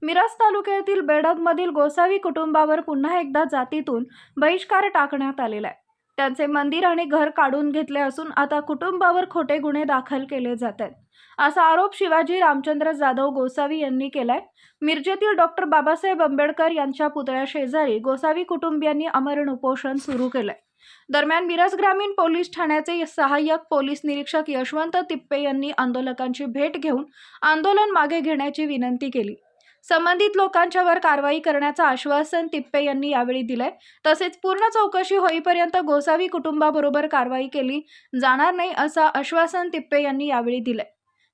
मिरज तालुक्यातील बेडगमधील गोसावी कुटुंबावर पुन्हा एकदा जातीतून बहिष्कार टाकण्यात आलेला आहे। त्यांचे मंदिर आणि घर काढून घेतले असून आता कुटुंबावर खोटे गुन्हे दाखल केले जात आहेत, असा आरोप शिवाजी रामचंद्र जाधव गोसावी यांनी केलाय। मिरजेतील डॉक्टर बाबासाहेब आंबेडकर यांच्या पुतळ्या शेजारी गोसावी कुटुंबियांनी आमरण उपोषण सुरू केलंय। दरम्यान मिरज ग्रामीण पोलीस ठाण्याचे सहाय्यक पोलीस निरीक्षक यशवंत तिप्पे यांनी आंदोलकांची भेट घेऊन आंदोलन मागे घेण्याची विनंती केली। संबंधित लोकांच्यावर कारवाई करण्याचं आश्वासन तिप्पे यांनी यावेळी दिलंय। तसेच पूर्ण चौकशी होईपर्यंत गोसावी कुटुंबाबरोबर कारवाई केली जाणार नाही असं आश्वासन तिप्पे यांनी यावेळी दिलंय।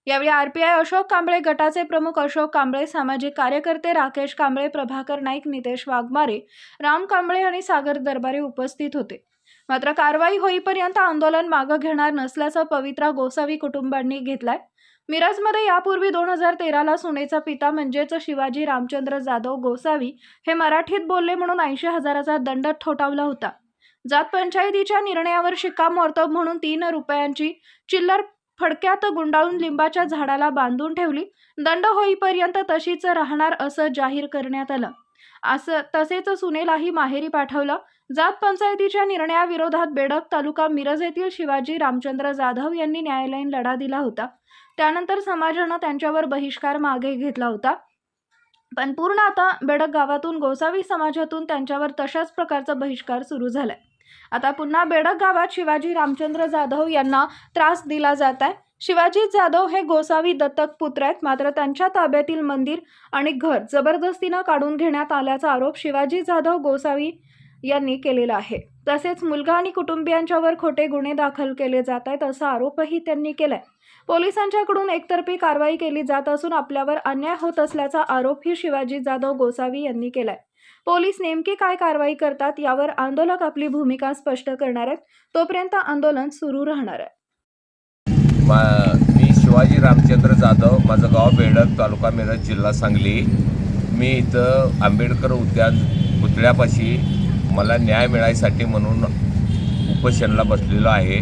यावेळी आरपीआय अशोक कांबळे गटाचे प्रमुख अशोक कांबळे, सामाजिक कार्यकर्ते राकेश कांबळे, प्रभाकर नाईक, नितेश वाघमारे, राम कांबळे आणि सागर दरबारे उपस्थित होते। मात्र कारवाई होईपर्यंत आंदोलन मागे घेणार नसल्याचा पवित्रा गोसावी कुटुंबांनी घेतलाय। मिरजमध्ये यापूर्वी 2013ला सुनेचा पिता म्हणजेच शिवाजी रामचंद्र जाधव गोसावी हे मराठीत बोलले म्हणून 80,000चा दंड ठोठावला होता। जात पंचायतीच्या निर्णयावर शिक्कामोर्तब म्हणून 3 रुपयांची चिल्लर फडक्यात गुंडाळून लिंबाच्या झाडाला बांधून ठेवली। दंड होईपर्यंत तशीच राहणार असं जाहीर करण्यात आलं। तसेच सुनेलाही माहेरी पाठवलं। जात पंचायतीच्या निर्णयाविरोधात बेडग तालुका मिरज येथील शिवाजी रामचंद्र जाधव यांनी न्यायालयीन लढा दिला होता। त्यानंतर समाजाने त्यांच्यावर बहिष्कार मागे घेतला होता, पण पूर्ण आता बेडग गावातून गोसावी समाजातून त्यांच्यावर तशाच प्रकारचा बहिष्कार सुरू झालाय। आता पुन्हा बेडग गावात शिवाजी रामचंद्र जाधव यांना त्रास दिला जात आहे। शिवाजी जाधव हे गोसावी दत्तक पुत्र आहेत, मात्र त्यांच्या ताब्यातील मंदिर आणि घर जबरदस्तीने काढून घेण्यात आल्याचा आरोप शिवाजी जाधव गोसावी यांनी केलेला आहे। तसेच मुलगा आणि कुटुंबियांच्यावर खोटे गुन्हे दाखल केले जात आहेत असा आरोपही त्यांनी केलाय। पोलिसांच्याकडून एकतर्फी कारवाई केली जात असून आपल्यावर अन्याय होत असल्याचा आरोपही शिवाजी जाधव गोसावी यांनी केलाय। पोलीस नेमकी काय कारवाई करतात यावर आंदोलक आपली भूमिका स्पष्ट करणार आहेत, तोपर्यंत आंदोलन सुरू राहणार आहे। मी शिवाजी रामचंद्र जाधव, माझं गाव बेडग, तालुका मिरज, जिल्हा सांगली। मी इथं आंबेडकर उद्यान पुतळ्यापाशी मला न्याय मिळायसाठी म्हणून उपोषणाला बसलेलो आहे।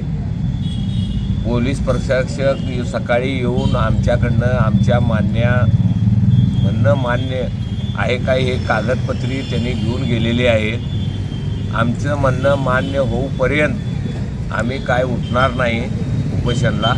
पोलीस प्रशासक सकाळी येऊन आमच्याकडनं आमच्या म्हणणं मान्य आहे काय हे कागदपत्री त्यांनी घेऊन गेलेले आहेत। आमचं म्हणणं मान्य होऊपर्यंत आम्ही काय उठणार नाही उपोषणाला।